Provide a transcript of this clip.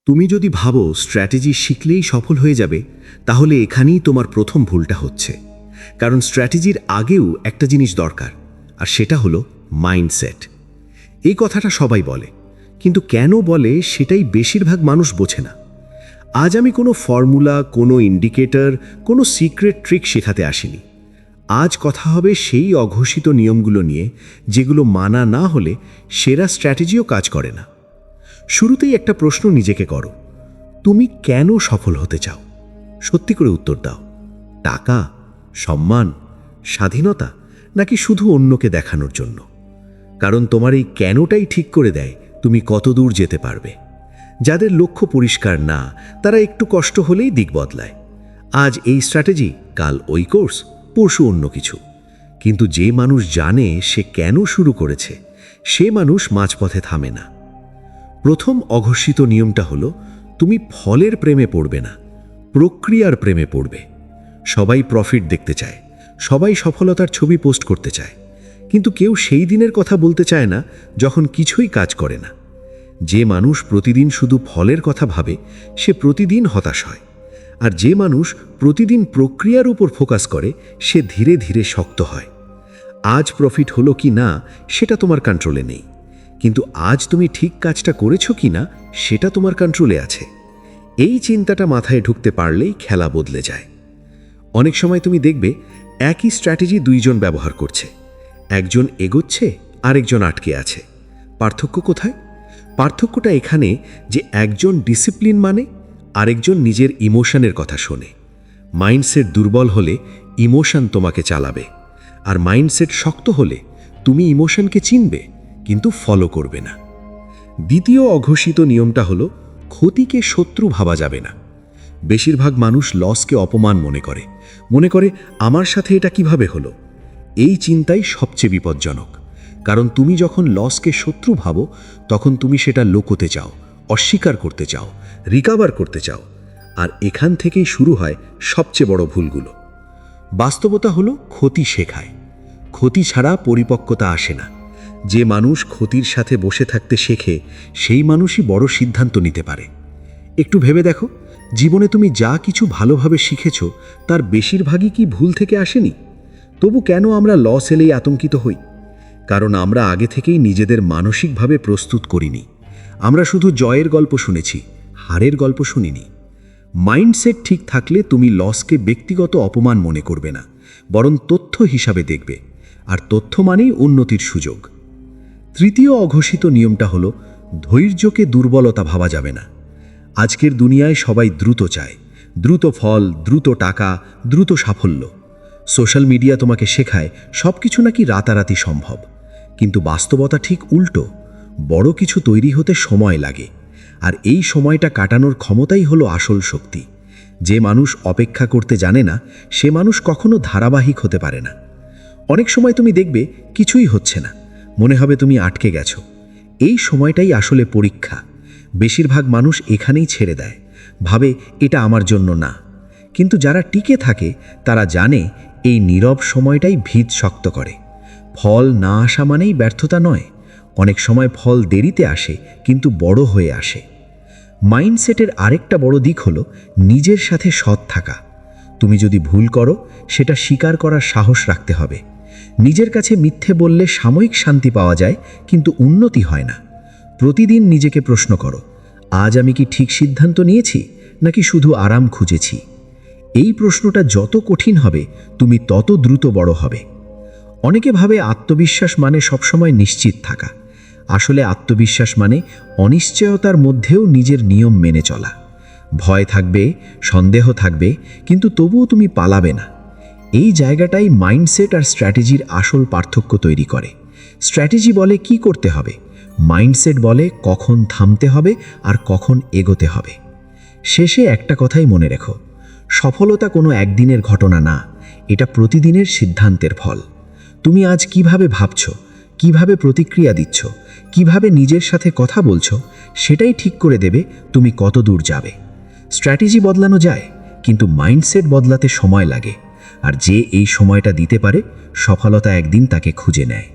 তুমি যদি ভাবো স্ট্র্যাটেজি শিখলেই সফল হয়ে যাবে, তাহলে এখানেই তোমার প্রথম ভুলটা হচ্ছে। কারণ স্ট্র্যাটেজির আগেও একটা জিনিস দরকার, আর সেটা হলো মাইন্ডসেট। এই কথাটা সবাই বলে, কিন্তু কেন বলে সেটাই বেশিরভাগ মানুষ বোঝে না। আজ আমি কোনো ফর্মুলা, কোনো ইন্ডিকেটর, কোনো সিক্রেট ট্রিক শেখাতে আসিনি। আজ কথা হবে সেই অঘোষিত নিয়মগুলো নিয়ে, যেগুলো মানা না হলে সেরা স্ট্র্যাটেজিও কাজ করে না। শুরুতেই একটা প্রশ্ন নিজেকে করো, তুমি কেন সফল হতে চাও? সত্যি করে উত্তর দাও। টাকা, সম্মান, স্বাধীনতা, নাকি শুধু অন্যকে দেখানোর জন্য? কারণ তোমার এই কেনটাই ঠিক করে দেয় তুমি কত দূর যেতে পারবে। যাদের লক্ষ্য পরিষ্কার না, তারা একটু কষ্ট হলেই দিক বদলায়। আজ এই স্ট্র্যাটেজি, কাল ওই কোর্স, পরশু অন্য কিছু। কিন্তু যে মানুষ জানে সে কেন শুরু করেছে, সে মানুষ মাঝপথে থামে না। প্রথম অঘোষিত নিয়মটা হলো, তুমি ফলের প্রেমে পড়বে না, প্রক্রিয়ার প্রেমে পড়বে। সবাই প্রফিট দেখতে চায়, সবাই সফলতার ছবি পোস্ট করতে চায়, কিন্তু কেউ সেই দিনের কথা বলতে চায় না যখন কিছুই কাজ করে না। যে মানুষ প্রতিদিন শুধু ফলের কথা ভাবে, সে প্রতিদিন হতাশ হয়। আর যে মানুষ প্রতিদিন প্রক্রিয়ার উপর ফোকাস করে, সে ধীরে ধীরে শক্ত হয়। আজ প্রফিট হলো কি না সেটা তোমার কন্ট্রোলে নেই, কিন্তু আজ তুমি ঠিক কাজটা করেছো কি না সেটা তোমার কন্ট্রোলে আছে। এই চিন্তাটা মাথায় ঢুকতে পারলেই খেলা বদলে যায়। অনেক সময় তুমি দেখবে একই স্ট্র্যাটেজি দুইজন ব্যবহার করছে, একজন এগোচ্ছে, আরেকজন আটকে আছে। পার্থক্য কোথায়? পার্থক্যটা এখানে যে একজন ডিসিপ্লিন মানে, আরেকজন নিজের ইমোশনের কথা শোনে। মাইন্ডসেট দুর্বল হলে ইমোশন তোমাকে চালাবে, আর মাইন্ডসেট শক্ত হলে তুমি ইমোশনকে চিনবে কিন্তু ফলো করবে না। দ্বিতীয় অঘোষিত নিয়মটা হলো, ক্ষতিকে শত্রু ভাবা যাবে না। বেশিরভাগ মানুষ লসকে অপমান মনে করে আমার সাথে এটা কিভাবে হলো। এই চিন্তাই সবচেয়ে বিপজ্জনক। কারণ তুমি যখন লসকে শত্রু ভাবো, তখন তুমি সেটা লুকোতে চাও, অস্বীকার করতে চাও, রিকভার করতে চাও। আর এখান থেকেই শুরু হয় সবচেয়ে বড় ভুলগুলো। বাস্তবতা হলো, ক্ষতি শেখায়, ক্ষতি ছাড়া পরিপক্কতা আসে না। যে মানুষ ক্ষতির সাথে বসে থাকতে শেখে, সেই মানুষই বড় সিদ্ধান্ত নিতে পারে। একটু ভেবে দেখো, জীবনে তুমি যা কিছু ভালোভাবে শিখেছ, তার বেশিরভাগই কি ভুল থেকে আসেনি? তবু কেন আমরা লস এলেই আতঙ্কিত হই? কারণ আমরা আগে থেকেই নিজেদের মানসিকভাবে প্রস্তুত করিনি। আমরা শুধু জয়ের গল্প শুনেছি, হারের গল্প শুনিনি। মাইন্ডসেট ঠিক থাকলে তুমি লসকে ব্যক্তিগত অপমান মনে করবে না, বরং তথ্য হিসাবে দেখবে। আর তথ্য মানেই উন্নতির সুযোগ। তৃতীয় অঘোষিত নিয়মটা হলো, ধৈর্যকে দুর্বলতা ভাবা যাবে না। আজকের দুনিয়ায় সবাই দ্রুত চায়, দ্রুত ফল, দ্রুত টাকা, দ্রুত সাফল্য। সোশ্যাল মিডিয়া তোমাকে শেখায় সব কিছু নাকি রাতারাতি সম্ভব, কিন্তু বাস্তবতা ঠিক উল্টো। বড় কিছু তৈরি হতে সময় লাগে, আর এই সময়টা কাটানোর ক্ষমতাই হলো আসল শক্তি। যে মানুষ অপেক্ষা করতে জানে না, সে মানুষ কখনো ধারাবাহিক হতে পারে না। অনেক সময় তুমি দেখবে কিছুই হচ্ছে না, মনে হবে তুমি আটকে গেছো। এই সময়টাই আসলে পরীক্ষা। বেশিরভাগ মানুষ এখানেই ছেড়ে দেয়, ভাবে এটা আমার জন্য না। কিন্তু যারা টিকে থাকে তারা জানে এই নীরব সময়টাই ভিত শক্ত করে। ফল না আসা মানেই ব্যর্থতা নয়, অনেক সময় ফল দেরিতে আসে, কিন্তু বড় হয়ে আসে। মাইন্ডসেটের আরেকটা বড় দিক হলো নিজের সাথে সৎ থাকা। তুমি যদি ভুল করো, সেটা স্বীকার করার সাহস রাখতে হবে। নিজের কাছে মিথ্যে বললে সাময়িক শান্তি পাওয়া যায়, কিন্তু উন্নতি হয় না। প্রতিদিন নিজেকে প্রশ্ন করো, আজ আমি কি ঠিক সিদ্ধান্ত নিয়েছি, নাকি শুধু আরাম খুঁজেছি? এই প্রশ্নটা যত কঠিন হবে, তুমি তত দ্রুত বড় হবে। অনেকে ভাবে আত্মবিশ্বাস মানে সবসময় নিশ্চিত থাকা। আসলে আত্মবিশ্বাস মানে অনিশ্চয়তার মধ্যেও নিজের নিয়ম মেনে চলা। ভয় থাকবে, সন্দেহ থাকবে, কিন্তু তবুও তুমি পালাবে না। এই জায়গাটাই মাইন্ডসেট আর স্ট্র্যাটেজির আসল পার্থক্য তৈরি করে। স্ট্র্যাটেজি বলে কি করতে হবে, মাইন্ডসেট বলে কখন থামতে হবে আর কখন এগোতে হবে। শেষে একটা কথাই মনে রেখো, সফলতা কোনো একদিনের ঘটনা না, এটা প্রতিদিনের সিদ্ধান্তের ফল। তুমি আজ কিভাবে ভাবছো, কিভাবে প্রতিক্রিয়া দিচ্ছ, কিভাবে নিজের সাথে কথা বলছো, সেটাই ঠিক করে দেবে তুমি কত দূর যাবে। স্ট্র্যাটেজি বদলানো যায়, কিন্তু মাইন্ডসেট বদলাতে সময় লাগে। আর যে এই সময়টা দিতে পারে, সফলতা একদিন তাকে খুঁজে নেয়।